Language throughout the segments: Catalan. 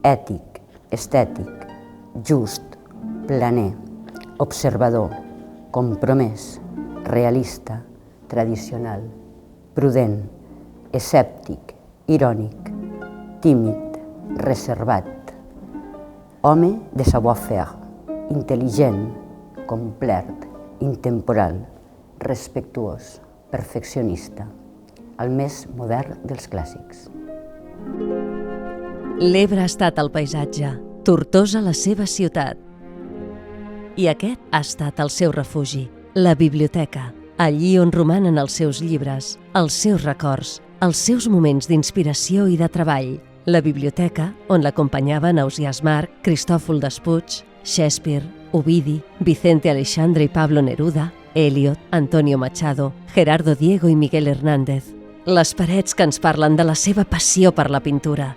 ètic, estètic, just, planer, observador, compromès, realista, tradicional, prudent, escèptic, irònic, tímid, reservat, home de savoir-faire, intel·ligent, complet, intemporal, respectuós, perfeccionista, el més modern dels clàssics. L'Ebre ha estat el paisatge, Tortosa la seva ciutat. I aquest ha estat el seu refugi, la biblioteca, allí on romanen els seus llibres, els seus records, els seus moments d'inspiració i de treball. La biblioteca on l'acompanyaven Ausiàs Marc, Cristòfol Despuig, Shakespeare, Ovidi, Vicente Aleixandre i Pablo Neruda, Eliot, Antonio Machado, Gerardo Diego i Miguel Hernández. Les parets que ens parlen de la seva passió per la pintura.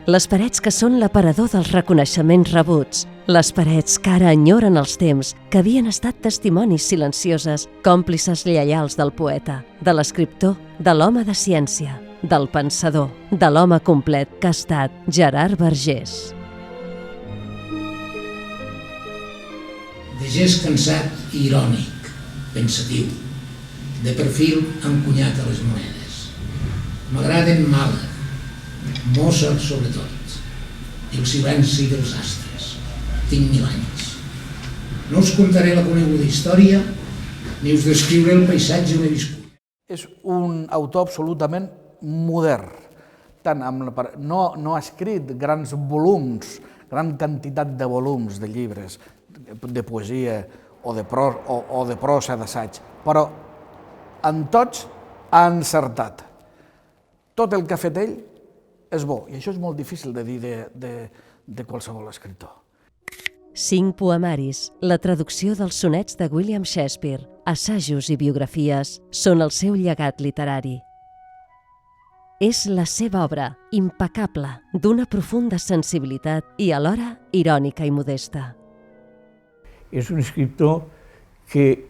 Les parets que són l'aparador dels reconeixements rebuts. Les parets que ara enyoren els temps, que havien estat testimonis silencioses, còmplices lleials del poeta, de l'escriptor, de l'home de ciència, del pensador, de l'home complet que ha estat Gerard Vergés. De gest cansat i irònic, pensatiu, de perfil encunyat a les monedes. M'agraden Mahler, Mozart sobretot, i el silenci dels astres. Tinc 1000 anys. No us contaré la coneguda història, ni us descriuré el paisatge on he viscut. És un autor absolutament modern. No ha escrit grans volums, gran quantitat de volums de llibres, de poesia o de prosa d'assaig, però en tots ha encertat. Tot el que ha fet ell és bo, i això és molt difícil de dir de qualsevol escriptor. 5 poemaris, la traducció dels sonets de William Shakespeare, assajos i biografies, són el seu llegat literari. És la seva obra, impecable, d'una profunda sensibilitat i alhora irònica i modesta. És un escriptor que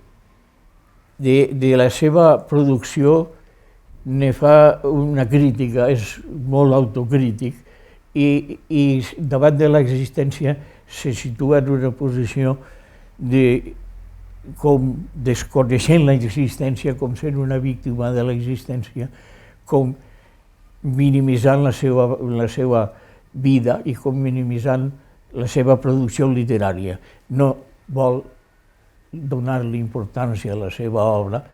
de la seva producció ne fa una crítica, és molt autocrític i davant de l'existència se situa en una posició com desconeixent l'existència, com sent una víctima de l'existència, com minimitzant la seva vida i com minimitzant la seva producció literària. No vol donar-li importància a la seva obra.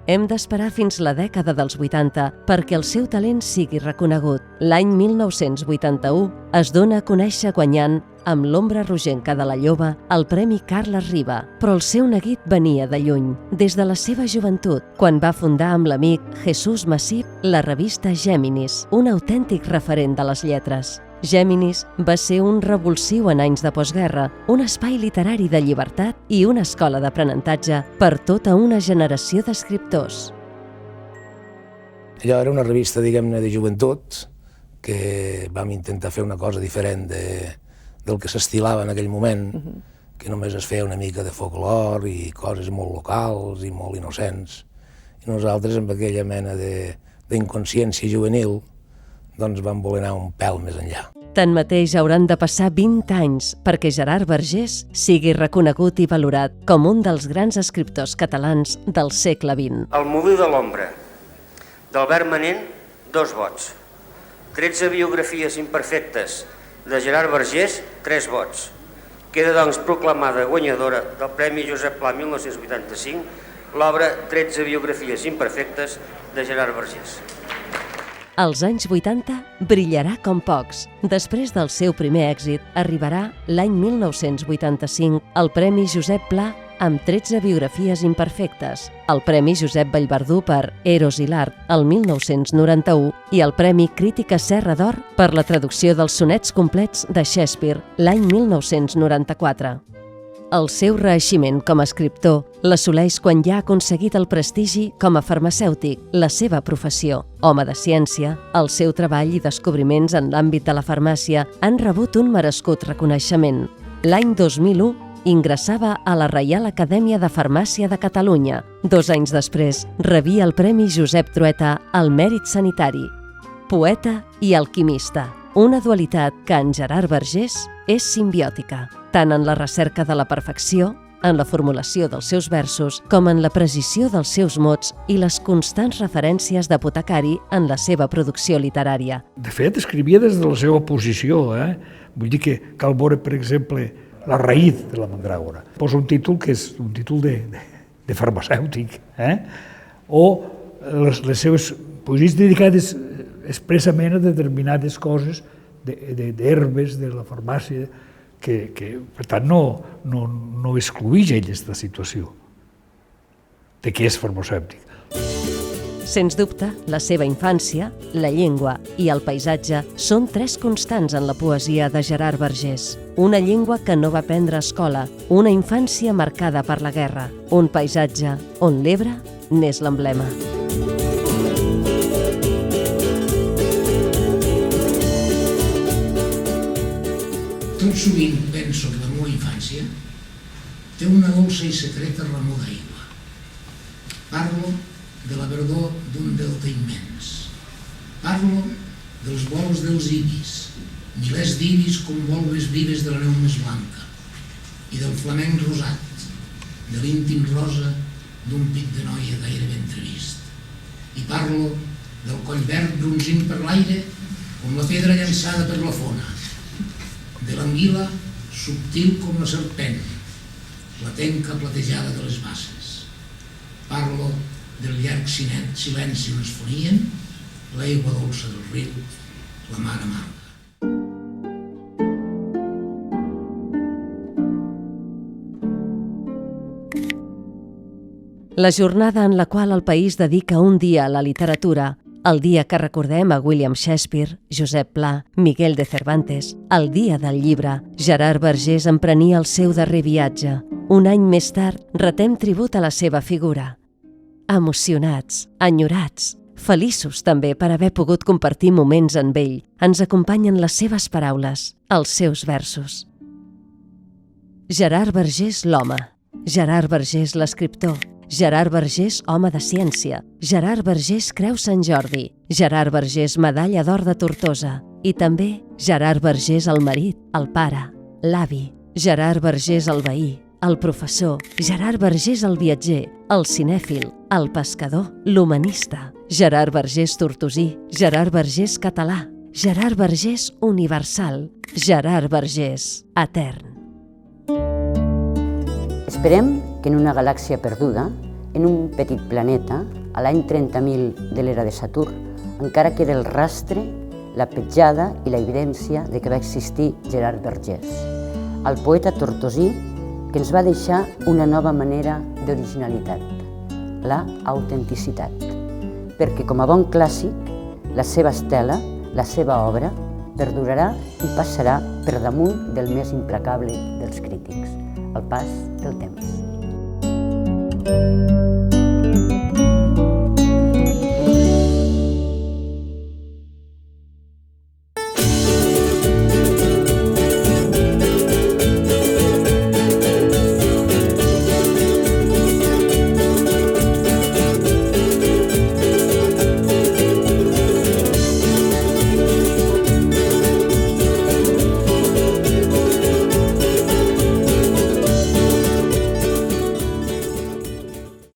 Hem d'esperar fins la dècada dels 80 perquè el seu talent sigui reconegut. L'any 1981 es dona a conèixer guanyant, amb L'ombra rogenca de la lloba, el Premi Carles Riba, però el seu neguit venia de lluny, des de la seva joventut, quan va fundar amb l'amic Jesús Masip la revista Géminis, un autèntic referent de les lletres. Géminis va ser un revulsiu en anys de postguerra, un espai literari de llibertat i una escola d'aprenentatge per tota una generació d'escriptors. Allò era una revista, diguem-ne, de joventut, que vam intentar fer una cosa diferent del que s'estilava en aquell moment, que només es feia una mica de folklore i coses molt locals i molt innocents. I nosaltres, amb aquella mena d'inconsciència juvenil, doncs vam voler anar un pèl més enllà. Tanmateix, hauran de passar 20 anys perquè Gerard Vergés sigui reconegut i valorat com un dels grans escriptors catalans del segle XX. El molí de l'ombra, d'Albert Manent, 2 vots. 13 biografies imperfectes de Gerard Vergés, 3 vots. Queda, doncs, proclamada guanyadora del Premi Josep Pla 1985 l'obra 13 biografies imperfectes de Gerard Vergés. Als anys 80 brillarà com pocs. Després del seu primer èxit, arribarà l'any 1985 el Premi Josep Pla amb 13 biografies imperfectes, el Premi Josep Vallverdú per Eros i l'art el 1991 i el Premi Crítica Serra d'Or per la traducció dels sonets complets de Shakespeare l'any 1994. El seu reeiximent com a escriptor l'assoleix quan ja ha aconseguit el prestigi com a farmacèutic, la seva professió. Home de ciència, el seu treball i descobriments en l'àmbit de la farmàcia han rebut un merescut reconeixement. L'any 2001 ingressava a la Reial Acadèmia de Farmàcia de Catalunya. 2 anys després rebia el Premi Josep Trueta al Mèrit Sanitari. Poeta i alquimista. una dualitat que en Gerard Vergés és simbiòtica, tant en la recerca de la perfecció, en la formulació dels seus versos, com en la precisió dels seus mots i les constants referències d'apotecari en la seva producció literària. De fet, escrivia des de la seva posició. Vull dir que cal veure, per exemple, la raïz de la mandràgora. Posa un títol que és un títol de farmacèutic. O les seves poesies dedicades expressament a determinades coses d'herbes, de la farmàcia, que per tant no excluïx ell aquesta situació de què és farmacèutic. Sens dubte, la seva infància, la llengua i el paisatge són tres constants en la poesia de Gerard Vergés. Una llengua que no va aprendre a escola, una infància marcada per la guerra, un paisatge on l'Ebre n'és l'emblema. Tot sovint penso que la meva infància té una dolça i secreta remor d'aigua. Parlo de la verdor d'un delta immens. Parlo dels vols dels ibis, milers d'ibis com volves vives de la neu més blanca, i del flamenc rosat, de l'íntim rosa d'un pit de noia gairebé entrevist. I parlo del coll verd bronzint per l'aire com la pedra llançada per la fona, de l'anguila subtil com la serpent, la tenca platejada de les basses. Parlo del llarg silenci on es fonien l'aigua dolça del riu, la mar amarga. La jornada en la qual el país dedica un dia a la literatura, el dia que recordem a William Shakespeare, Josep Pla, Miguel de Cervantes, el dia del llibre, Gerard Vergés emprenia el seu darrer viatge. Un any més tard, retem tribut a la seva figura. Emocionats, enyorats, feliços també per haver pogut compartir moments amb ell, ens acompanyen les seves paraules, els seus versos. Gerard Vergés l'home, Gerard Vergés l'escriptor, Gerard Vergés, home de ciència, Gerard Vergés, Creu Sant Jordi, Gerard Vergés, medalla d'or de Tortosa, i també Gerard Vergés, el marit, el pare, l'avi, Gerard Vergés, el veí, el professor, Gerard Vergés, el viatger, el cinèfil, el pescador, l'humanista, Gerard Vergés, tortosí, Gerard Vergés, català, Gerard Vergés, universal, Gerard Vergés, etern. Esperem que en una galàxia perduda, en un petit planeta, a l'any 30.000 de l'era de Saturn, encara queda el rastre, la petjada i la evidència de que va existir Gerard Vergés, el poeta tortosí que ens va deixar una nova manera d'originalitat, la autenticitat, perquè com a bon clàssic, la seva estela, la seva obra, perdurarà i passarà per damunt del més implacable dels crítics, el pas del temps.